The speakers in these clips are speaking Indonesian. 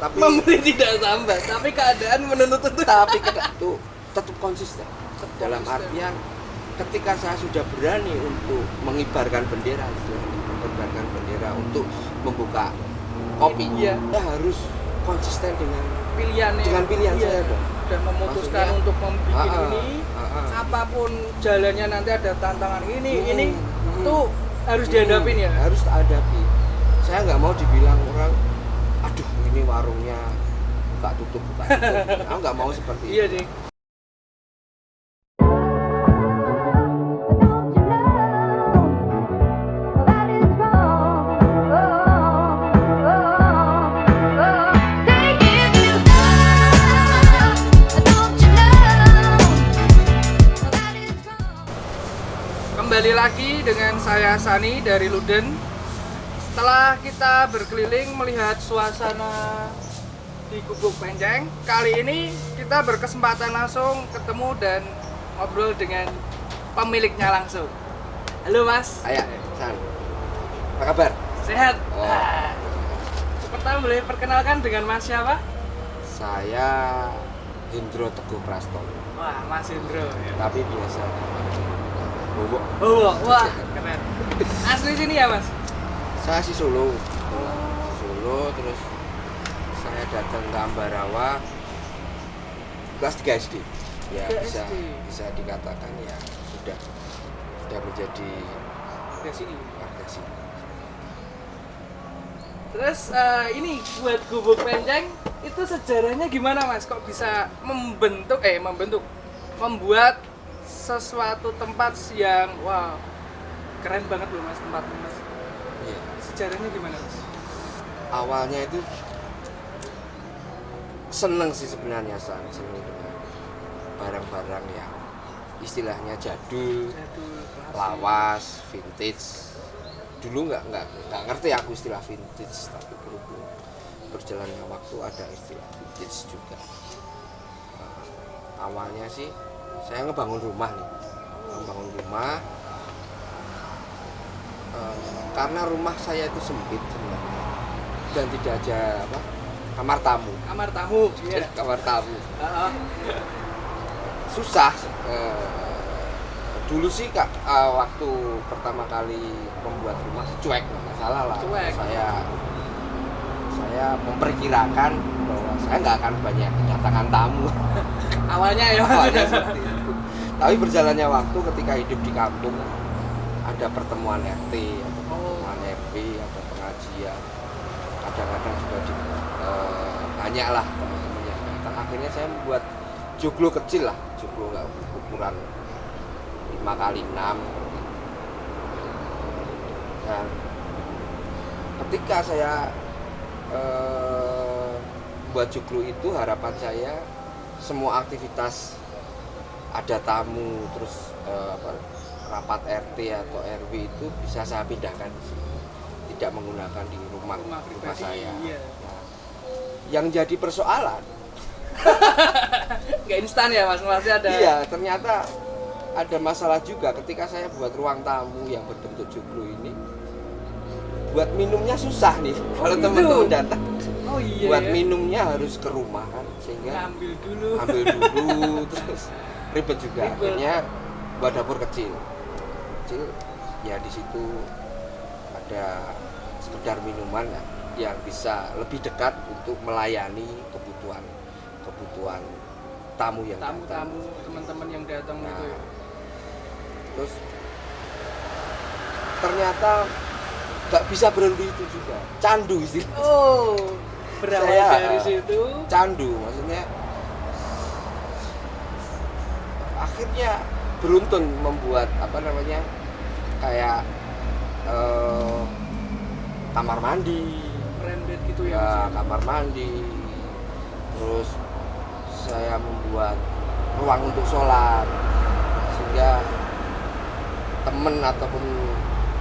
tapi membeli tidak sambat, tapi keadaan menuntut itu. tapi itu tetap konsisten. Dalam konsisten. artian ketika saya sudah berani untuk mengibarkan bendera, mengibarkan bendera untuk membuka kopi, Iya. saya harus konsisten dengan Pilihannya. pilihan Iya. saya dong. Dan memutuskan Maksudnya, untuk membuat ah, ini, apapun jalannya nanti ada tantangan ini tuh harus dihadapin ya. Harus hadapi. Saya nggak mau dibilang orang, aduh ini warungnya buka tutup. Aku nggak mau seperti Iya itu. deh. Kembali lagi dengan saya Sani dari Luden. Setelah kita berkeliling melihat suasana di Gubuk Penjeng, kali ini kita berkesempatan langsung ketemu dan ngobrol dengan pemiliknya langsung. Halo Mas. Ayah, San. Apa kabar? Sehat. Oh. Nah, pertama boleh perkenalkan dengan Mas siapa? Saya Hendro Teguh Prastowo, Wah, Mas Indro. Ya. tapi biasa Bobo. Oh, wah, keren. Asli sini ya Mas? Saya si Solo. Solo, terus saya datang ke Ambarawa kelas 3 SD. Ya 3 bisa SD. bisa dikatakan ya sudah menjadi Dari sini. warga sini. Terus ini buat Gubuk Penjeng itu sejarahnya gimana Mas? Kok bisa membuat sesuatu tempat yang wow keren banget loh Mas tempatnya Mas. Iya. Sejarahnya gimana Mas? Awalnya itu seneng sih sebenarnya, seneng dengan barang-barang yang istilahnya jadul, Klasik. lawas, vintage. Dulu nggak ngerti aku istilah vintage, tapi berhubung berjalannya waktu ada istilah vintage juga. Awalnya sih saya ngebangun rumah nih, karena rumah saya itu sempit sebenarnya dan tidak ada kamar tamu. Kamar tamu. Iya. Kamar tamu Heeh. susah. Dulu sih Kak, waktu pertama kali membuat rumah cuek, nggak masalah lah. Cuek. Saya memperkirakan bahwa saya nggak akan banyak kedatangan tamu. Awalnya ya. Awalnya seperti itu. Tapi berjalannya waktu ketika hidup di kampung, ada pertemuan RT, ada pertemuan RW, ada pengajian. Kadang-kadang juga banyak lah teman-teman yang datang. Akhirnya saya membuat joglo kecil lah, joglo nggak ukuran 5x6. Dan ketika saya buat joglo itu, harapan saya semua aktivitas ada tamu, terus rapat RT atau RW itu bisa saya pindahkan di sini, tidak menggunakan di rumah pribadi, saya. iya. Nah, yang jadi persoalan, Nggak instan ya Mas, masih ada. iya ternyata ada masalah juga ketika saya buat ruang tamu yang berbentuk joglo ini. Buat minumnya susah nih kalau gitu? teman-teman datang. Oh iya. Buat ya. minumnya harus ke rumah kan, sehingga Ambil dulu. terus ribet juga. Ribet. Akhirnya buat dapur kecil ya, di situ ada sekedar minuman yang bisa lebih dekat untuk melayani kebutuhan tamu yang datang. Tamu-tamu teman-teman yang datang Nah, gitu ya. terus ternyata nggak bisa berhenti itu juga, candu istilahnya. Oh, berawal Saya, dari situ. Candu, maksudnya akhirnya beruntun membuat kayak kamar mandi, Branded gitu ya. ya Mas? kamar mandi, terus saya membuat ruang untuk sholat sehingga temen ataupun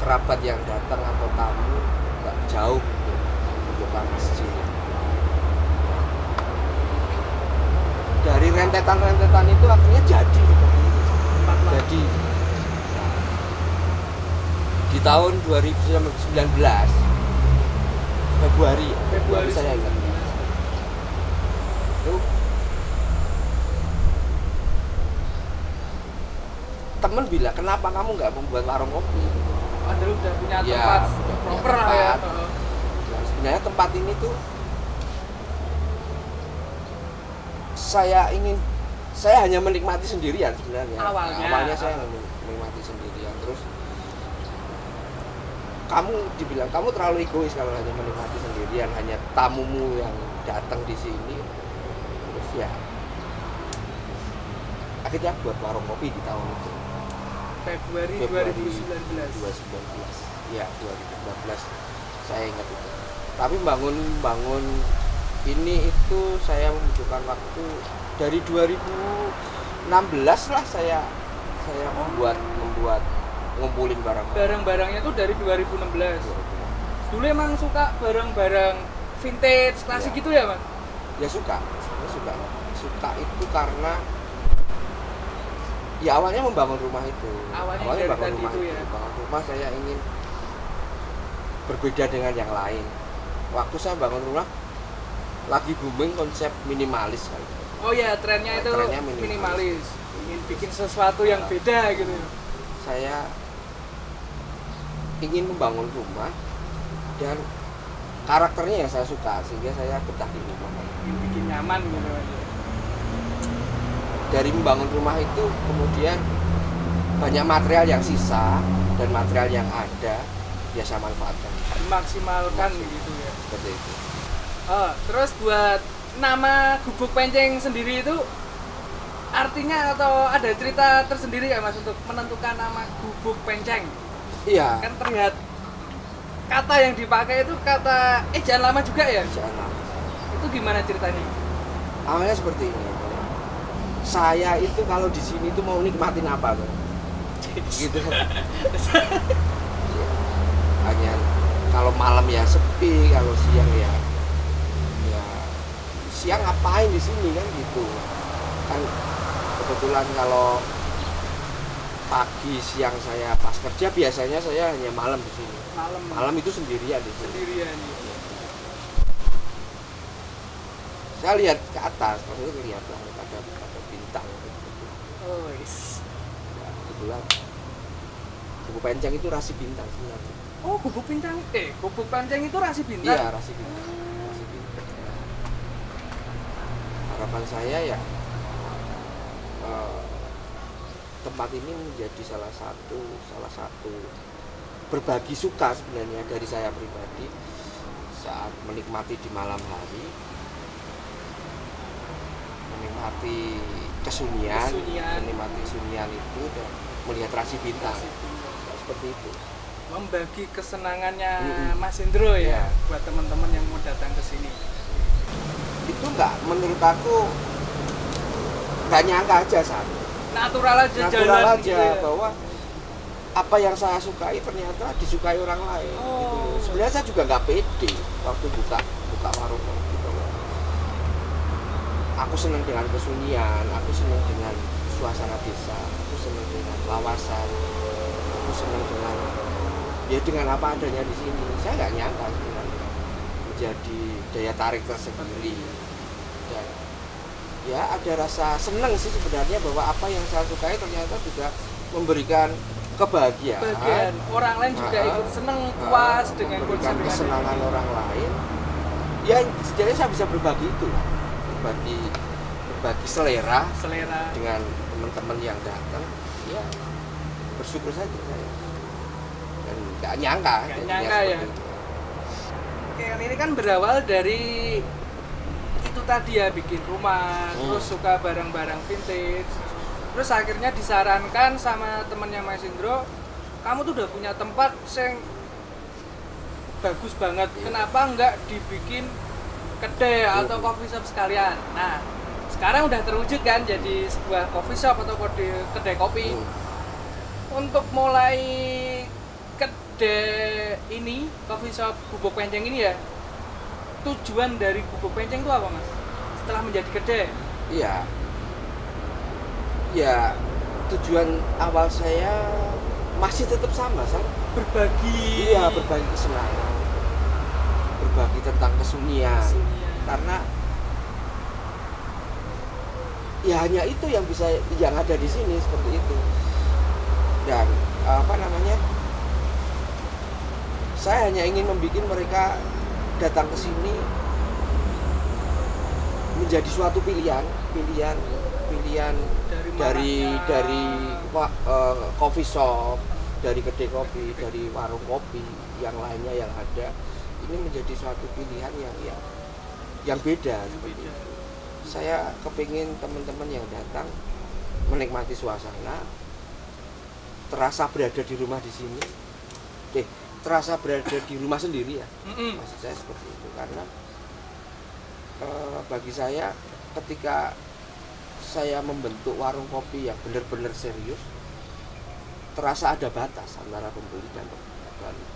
kerabat yang datang atau tamu nggak jauh untuk ke masjid. Dari rentetan itu akhirnya jadi seperti ini. Jadi di tahun 2019 Februari Februari saya ingat, itu temen bilang, kenapa kamu nggak membuat warung kopi? Anda udah punya Ya, tempat udah punya proper lah ya. tempat. Nah, sebenarnya tempat ini tuh saya hanya menikmati sendirian sebenarnya. Awalnya saya menikmati sendirian. Terus kamu dibilang kamu terlalu egois kalau hanya menikmati sendirian, hanya tamumu yang datang di sini. Terus ya akhirnya buat warung kopi di tahun itu. Februari 2019. Ya, 2019. Saya ingat itu. Tapi bangun ini itu saya membutuhkan waktu dari 2016 lah saya membuat ngumpulin Barang-barangnya tuh dari 2016. Dulu emang suka barang-barang vintage, klasik Ya. gitu ya, Mas? Ya suka itu karena ya awalnya membangun rumah itu. Awalnya dari membangun tadi rumah itu ya. Bangun rumah saya ingin berbeda dengan yang lain. Waktu saya bangun rumah lagi booming konsep minimalis kan. Oh ya, trennya itu Trennya minimalis. Ingin bikin sesuatu yang beda gitu. Saya ingin membangun rumah dan karakternya yang saya suka sehingga saya betah di rumah. Ingin bikin nyaman gitu aja. Dari membangun rumah itu kemudian banyak material yang sisa dan material yang ada ya saya manfaatkan. Dimaksimalkan gitu ya. Seperti itu. Oh, terus buat nama Gubuk Penceng sendiri itu artinya atau ada cerita tersendiri ya Mas untuk menentukan nama Gubuk Penceng? Iya. Kan terlihat kata yang dipakai itu kata jangan lama juga ya? Jangan lama. Itu gimana ceritanya? Awalnya seperti ini. Saya itu kalau di sini tuh mau nikmatin apa tuh? Gitu. Hanya kalau malam ya sepi, kalau siang ya siang ngapain di sini kan gitu. Kan kebetulan kalau pagi siang saya pas kerja biasanya saya hanya malam di sini. Malam itu sendirian di sini. Sendirian. Saya lihat ke atas, maksudnya lihat lah ada bintang. Oh, yes. Ya, kebetulan Gubuk Penceng itu rasi bintang sebenarnya. Oh, Gubuk Penceng itu rasi bintang. Iya, rasi bintang. Rasi bintang. Harapan saya ya tempat ini menjadi salah satu berbagi suka sebenarnya dari saya pribadi saat menikmati di malam hari, menikmati kesunyian. Menikmati sunyian itu dan melihat rasi bintang. Seperti itu. Membagi kesenangannya Mas Indro ya, buat teman-teman yang mau datang ke sini. Itu menurut aku nggak nyangka aja natural aja gitu ya. Bahwa apa yang saya sukai ternyata disukai orang lain gitu. Sebenarnya saya juga nggak pede waktu buka warung gitu. Aku senang dengan kesunyian, aku senang dengan suasana desa, aku senang dengan lawasan, aku senang dengan apa adanya di sini. Saya nggak nyangka sebenarnya menjadi daya tarik tersendiri. Dan ya ada rasa senang sih sebenarnya bahwa apa yang saya sukai ternyata juga memberikan kebahagiaan. Orang lain juga ikut senang, puas dengan memberikan kesenangan orang lain. Ya setidaknya saya bisa berbagi itu lah. Berbagi selera dengan teman-teman yang datang. Ya bersyukur saja saya. Dan nggak nyangka ya. Oke, ini kan berawal dari itu tadi ya, bikin rumah, terus suka barang-barang vintage, terus akhirnya disarankan sama temennya Mas Indro, kamu tuh udah punya tempat yang bagus banget, kenapa nggak dibikin kedai atau coffee shop sekalian? Nah, sekarang udah terwujud kan jadi sebuah coffee shop atau kedai kopi. Untuk mulai kedai ini, coffee shop Gubuk Penceng ini ya, tujuan dari Gubuk Penceng itu apa Mas? Setelah menjadi kedai? Iya. Ya, tujuan awal saya masih tetap sama, berbagi. Iya, berbagi kesenangan. Berbagi tentang kesunyian. Karena ya hanya itu yang ada di sini seperti itu. Dan apa namanya, saya hanya ingin membuat mereka datang ke sini menjadi suatu pilihan dari coffee shop, dari kedai kopi, dari warung kopi yang lainnya yang ada. Ini menjadi suatu pilihan yang beda seperti itu. Saya kepingin teman-teman yang datang menikmati suasana, terasa berada di rumah di sini, terasa berada di rumah sendiri ya. Maksud saya seperti itu, karena bagi saya ketika saya membentuk warung kopi yang benar-benar serius, terasa ada batas antara pembeli dan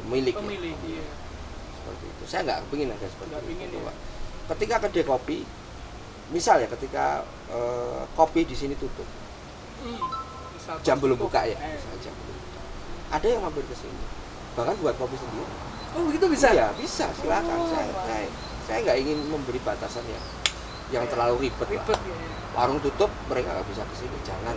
pemilik. Ya. Iya. Seperti itu. Saya nggak kepingin ada seperti itu. Ya. Ketika kedai kopi, misal ya ketika kopi di sini tutup, jam belum buka ya, jam belum buka. Ada yang mampir ke sini, bahkan buat kopi sendiri. Oh gitu bisa? Ya bisa, silakan. Saya nggak ingin memberi batasan yang terlalu ribet lah. Ya. Warung tutup, mereka nggak bisa ke sini, jangan.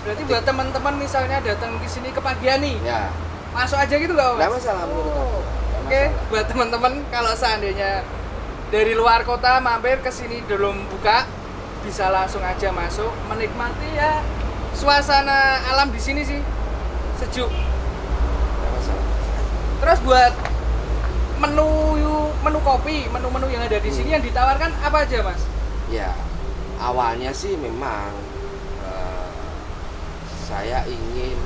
Berarti buat teman-teman misalnya datang ke sini kepagian nih, Ya, masuk aja gitu nggak? nggak masalah menurut aku. Oke, buat teman-teman kalau seandainya dari luar kota mampir ke sini belum buka, bisa langsung aja masuk, menikmati ya suasana alam di sini sih, sejuk. Nggak masalah. Terus buat menu kopi, menu-menu yang ada di sini yang ditawarkan apa aja, Mas? Ya, awalnya sih memang saya ingin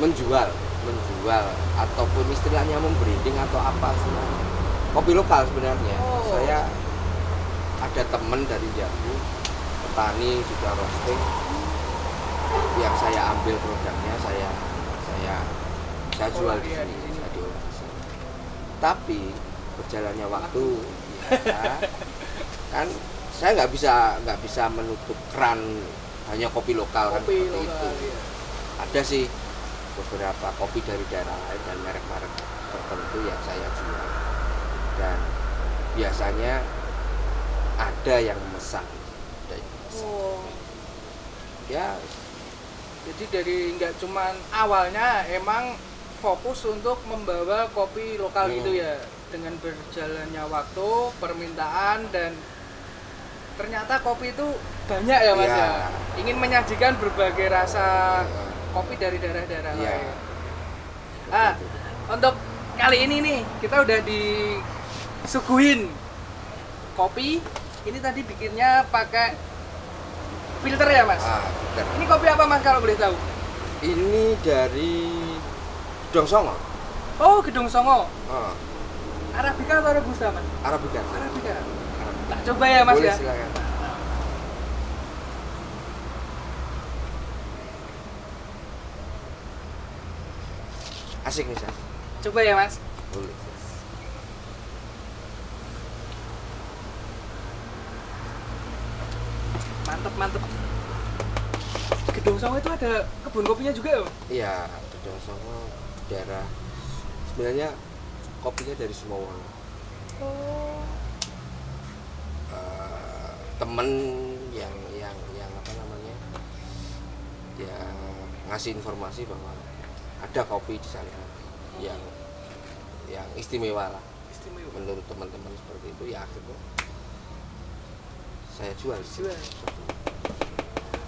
menjual ataupun istilahnya membranding atau apa sih, kopi lokal sebenarnya. Saya ada teman dari Jambi, petani juga roasting, yang saya ambil produknya, saya jual di sini, saya diolah di sini. Tapi berjalannya waktu, ya, kan saya nggak bisa menutup keran hanya kopi lokal kan seperti itu. Iya. Ada sih beberapa kopi dari daerah lain dan merek-merek tertentu yang saya jual, dan biasanya ada yang memesan. Ya, jadi dari nggak cuman awalnya emang fokus untuk membawa kopi lokal gitu ya, dengan berjalannya waktu, permintaan, dan ternyata kopi itu banyak ya Mas ya. Ingin menyajikan berbagai rasa kopi dari daerah-daerah lain. Untuk kali ini nih kita udah disuguhin kopi. Ini tadi bikinnya pakai filter ya Mas? Filter. Ini kopi apa Mas kalau boleh tahu? Ini dari Gedong Songo. Oh, Gedong Songo. Arabica atau Robusta Mas? Arabica. Nah, coba ya Mas. Boleh, ya. Silakan. Asik nih, Sas. Coba ya Mas. Boleh. Mantep. Gedong Songo itu ada kebun kopinya juga ya? Iya, Gedong Songo daerah, sebenarnya kopinya dari Sumawang. Temen yang apa namanya, yang ngasih informasi bahwa ada kopi di sana yang istimewa lah. Menurut teman-teman seperti itu, ya akhirnya saya jual.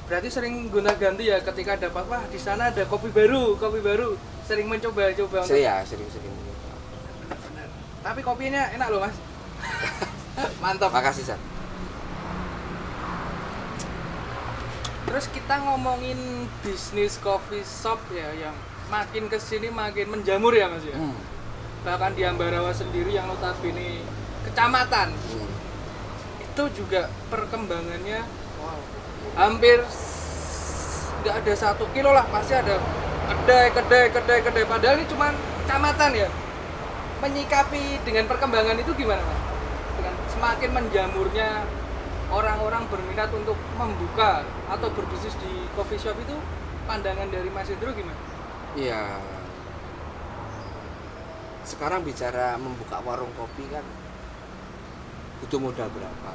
Berarti sering gonta-ganti ya, ketika dapat wah di sana ada kopi baru, sering mencoba-coba. Sering. Benar. Tapi kopinya enak loh Mas. Mantap. Makasih, San. Terus kita ngomongin bisnis coffee shop ya, yang makin kesini makin menjamur ya Mas ya. Bahkan di Ambarawa sendiri yang notabene kecamatan, itu juga perkembangannya hampir nggak ada 1 kilo lah, pasti ada kedai. Padahal ini cuma kecamatan ya. Menyikapi dengan perkembangan itu gimana Mas? Dengan semakin menjamurnya orang-orang berminat untuk membuka atau berbisnis di coffee shop, itu pandangan dari Mas Hendro gimana? Iya. Sekarang bicara membuka warung kopi kan butuh modal berapa?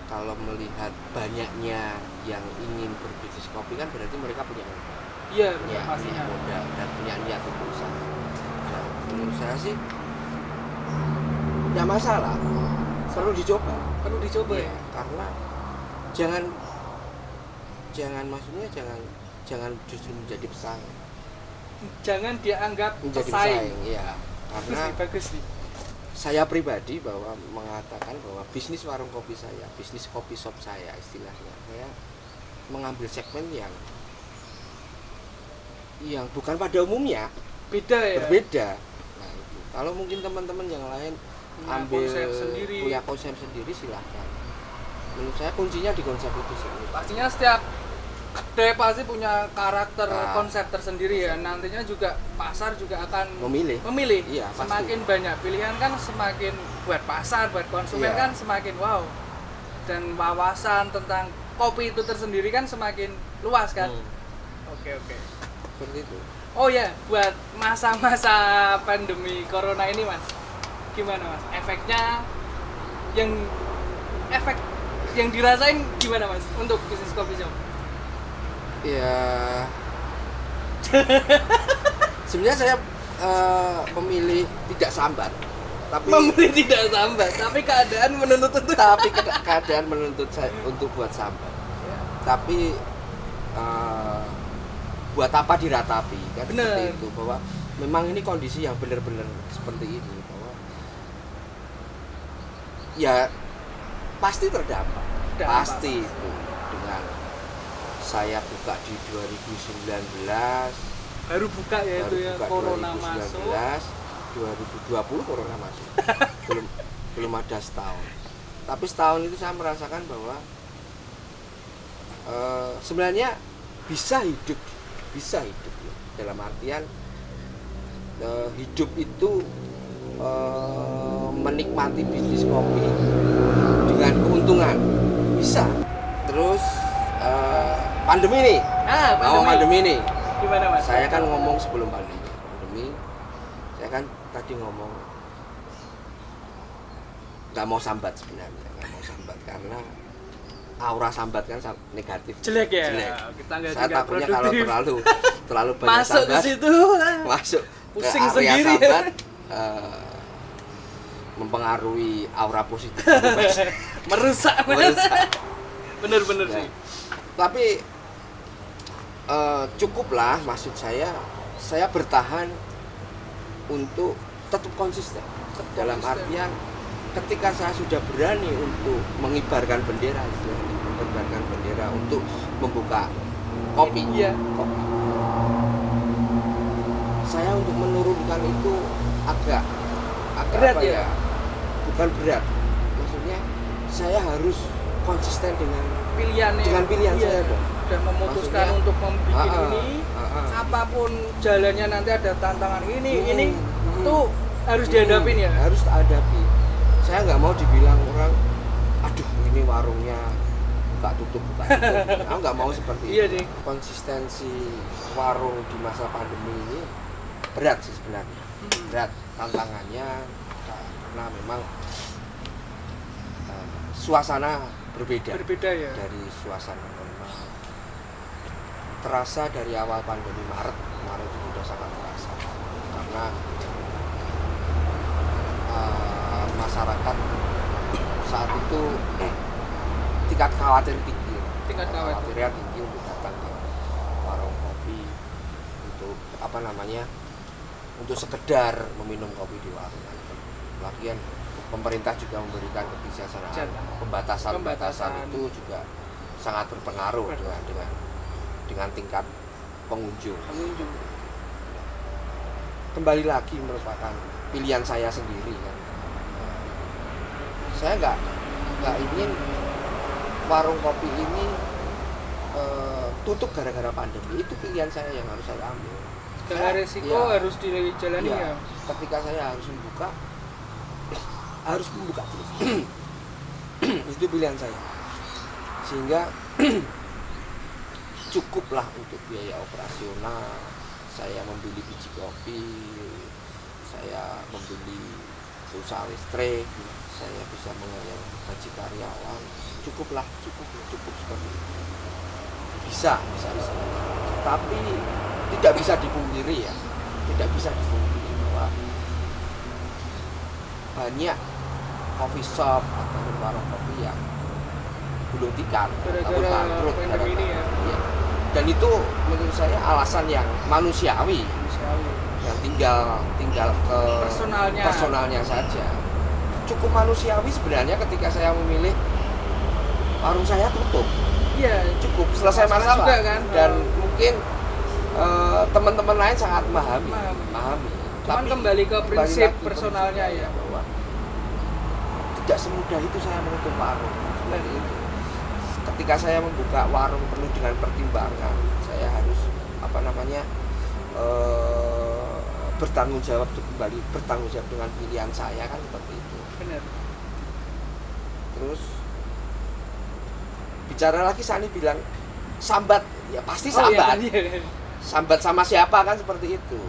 kalau melihat banyaknya yang ingin berbisnis kopi kan berarti mereka punya modal. Iya, Punya pastinya. modal dan punya niat untuk usaha. Nah, menurut saya sih tidak masalah, perlu dicoba. Perlu dicoba Iya, ya. karena maksudnya jangan justru menjadi pesaing. Jangan dianggap Menjadi pesaing. pesaing, iya. Karena Bagus nih. saya pribadi bahwa mengatakan bahwa bisnis warung kopi saya, bisnis kopi shop saya istilahnya, saya mengambil segmen yang bukan pada umumnya, Beda ya. berbeda. Nah, itu. Kalau mungkin teman-teman yang lain Punya ambil konsep sendiri. punya konsep sendiri silahkan. Menurut saya kuncinya di konsep itu sendiri. Pastinya setiap kedai pasti punya karakter Nah, konsep tersendiri ya. Nantinya juga pasar juga akan Memilih. Iya, Pasti. semakin banyak pilihan kan semakin buat pasar, buat konsumen Iya. kan semakin wow. Dan wawasan tentang kopi itu tersendiri kan semakin luas kan. Oke. Seperti itu. Oh ya, buat masa-masa pandemi corona ini Mas, gimana Mas? Efek yang dirasain gimana Mas untuk bisnis kopi shop? Ya, sebenarnya saya memilih tidak sambat, tapi Membeli tidak sambat, tapi keadaan menuntut itu. keadaan menuntut saya untuk buat sambat. Tapi buat apa diratapi kan? Bener. Seperti itu, bahwa memang ini kondisi yang benar-benar seperti ini, bahwa ya pasti terdampak. Pasti itu. Dengan saya buka di 2019, Baru buka ya itu ya, buka corona masuk. 2020 corona masuk. belum ada setahun. Tapi setahun itu saya merasakan bahwa sebenarnya bisa hidup ya. Dalam artian hidup itu menikmati bisnis kopi dengan keuntungan bisa. Terus pandemi nih, pandemi nih, Gimana Mas? saya kan ngomong sebelum pandemi, saya kan tadi ngomong nggak mau sambat sebenarnya, nggak mau sambat karena aura sambat kan negatif, Jelek ya. Jelek. Kita nggak Saya takutnya kalau terlalu banyak masuk sambat, ke situ masuk pusing ke area sendiri. sambat, mempengaruhi aura positif. Merusak. Bener Nah, sih. tapi cukuplah, maksud saya bertahan untuk tetap konsisten. Dalam konsisten. artian ketika saya sudah berani untuk mengibarkan bendera, untuk membuka kopi, Iya. kopi. Saya untuk menurunkan itu agak Berat apa ya? Bukan berat, maksudnya saya harus konsisten dengan Pilihan pilihan saya dong. Udah memutuskan Maksudnya, untuk membuat ah, ini, apapun jalannya nanti ada tantangan ini itu harus dihadapin ya. Harus hadapi. Saya nggak mau dibilang orang, aduh ini warungnya buka tutup. Aku nggak mau seperti Iya itu. deh. Konsistensi warung di masa pandemi ini berat sih sebenarnya. Berat tantangannya karena memang suasana berbeda ya. dari suasana normal. Terasa dari awal pandemi Maret itu sudah sangat terasa karena masyarakat saat itu tingkat khawatir tinggi, khawatirnya tinggi untuk datang ke warung kopi untuk untuk sekedar meminum kopi di warung. Lagian pemerintah juga memberikan kebijaksanaan pembatasan itu juga sangat berpengaruh dengan tingkat pengunjung. Kembali lagi merupakan pilihan saya sendiri kan. Saya nggak ingin warung kopi ini tutup gara-gara pandemi. Itu pilihan saya yang harus saya ambil. Segala resiko harus dijalani ya. Ketika saya harus membuka terus. Itu pilihan saya. Sehingga cukuplah untuk biaya operasional. Saya membeli biji kopi, saya membeli untuk usaha listrik, saya bisa mengelola gaji karyawan, cukup seperti itu. Bisa. Tapi tidak bisa dipungkiri bahwa banyak coffee shop atau warung kopi yang gulung tikar ataupun bangkrut pandemi ini ya. Iya. Dan itu menurut saya alasan yang manusiawi. Yang tinggal ke personalnya saja. Cukup manusiawi sebenarnya ketika saya memilih warung saya tutup. Iya, cukup selesai masalah juga, kan? Dan mungkin teman-teman lain sangat memahami. Cuman kembali ke prinsip personalnya ya, bahwa tidak semudah itu saya menutup warung. Seperti itu. Ketika saya membuka warung penuh dengan pertimbangan, saya harus bertanggung jawab dengan pilihan saya, kan seperti itu. Benar. Terus bicara lagi, Sani bilang sambat, ya pasti sambat. Iya. Sambat sama siapa, kan seperti itu.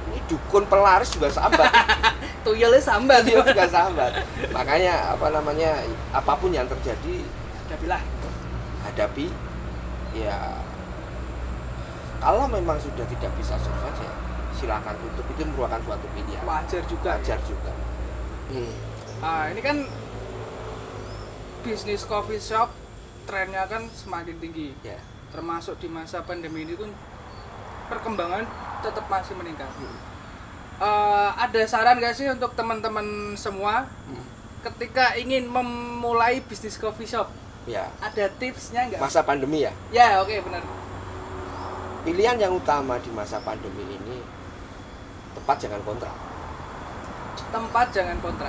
Ini dukun pelaris juga sambat. Tuyulnya sambat. Dia juga sambat. Makanya apapun yang terjadi hadapi. Ya kalau memang sudah tidak bisa survive, ya silakan tutup. Itu merupakan suatu pilihan. Wajar juga. Ini kan bisnis coffee shop trennya kan semakin tinggi. Ya. Termasuk di masa pandemi ini pun perkembangan tetap masih meningkat. Ada saran gak sih untuk teman-teman semua ketika ingin memulai bisnis coffee shop? Ya. Ada tipsnya nggak? Masa pandemi ya? Ya, oke, benar. Pilihan yang utama di masa pandemi ini, tempat jangan kontrak.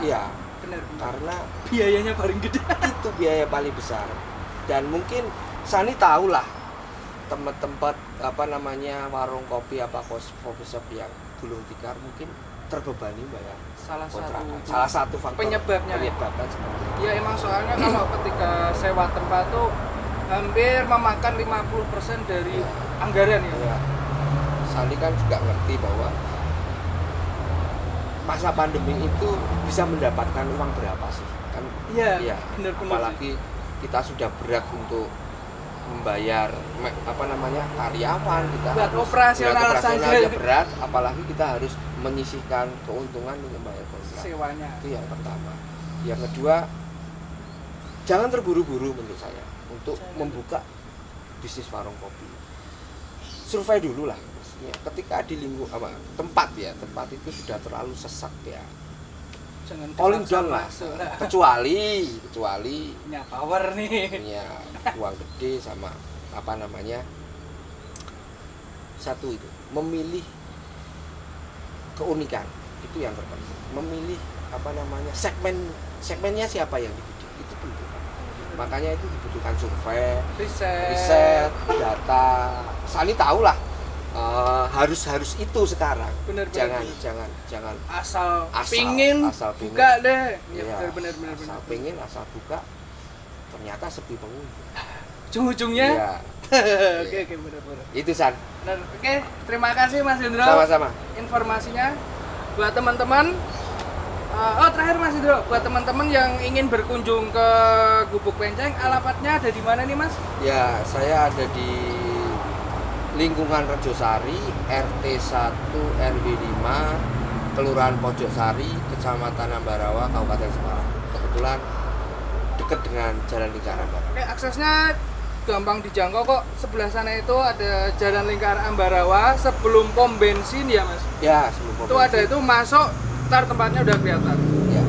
Iya. Benar. Karena biayanya paling gede. Itu biaya paling besar. Dan mungkin Sani tahulah tempat warung kopi coffee shop yang gulung tikar mungkin terbebani bayar salah satu faktor penyebabnya seperti itu. Ya emang soalnya kalau ketika sewa tempat tuh hampir memakan 50% dari anggaran ya. Sani kan juga ngerti bahwa masa pandemi itu bisa mendapatkan uang berapa sih? Kan iya, benar. Apalagi kita sudah berat untuk membayar karyawan, kita buat operasional saja berat, apalagi kita harus menyisihkan keuntungan untuk membayar kontrak sewanya. Itu yang pertama. Yang kedua, jangan terburu-buru menurut saya untuk membuka bisnis warung kopi. Survei dulu lah, maksudnya ketika di tempat itu sudah terlalu sesak ya, jangan calling down lah. kecuali punya power nih, punya uang gede sama satu itu memilih keunikan, itu yang terpenting. Memilih segmennya siapa yang dibidik, itu penting. Makanya itu dibutuhkan survei, riset, data. Sani tahulah harus itu sekarang. Bener. Jangan asal pingin buka deh. Ya, bener. asal buka ternyata sepi pengunjung. Ujung-ujungnya. Ya. Oke, bener. Itu San. Bener. Oke, terima kasih Mas Hendro. Sama-sama. Informasinya buat teman-teman. Terakhir Mas Hendro, buat teman-teman yang ingin berkunjung ke Gubuk Penceng, alamatnya ada di mana nih Mas? Ya, saya ada di lingkungan Rejosari, RT 1 RW 5, Kelurahan Pojoksari, Kecamatan Ambarawa, Kabupaten Semarang. Kebetulan dekat dengan Jalan Lingkar Ambarawa. Oke, aksesnya gampang dijangkau kok. Sebelah sana itu ada Jalan Lingkar Ambarawa sebelum pom bensin ya Mas? Ya, sebelum pom bensin. Itu ada itu masuk, ntar tempatnya udah kelihatan. Ya.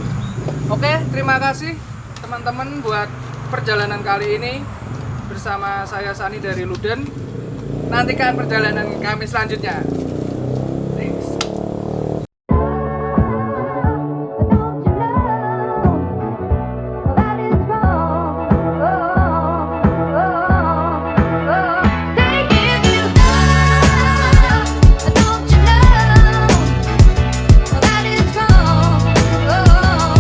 Oke, terima kasih teman-teman buat perjalanan kali ini bersama saya Sani dari Luden. Nantikan perjalanan kami selanjutnya.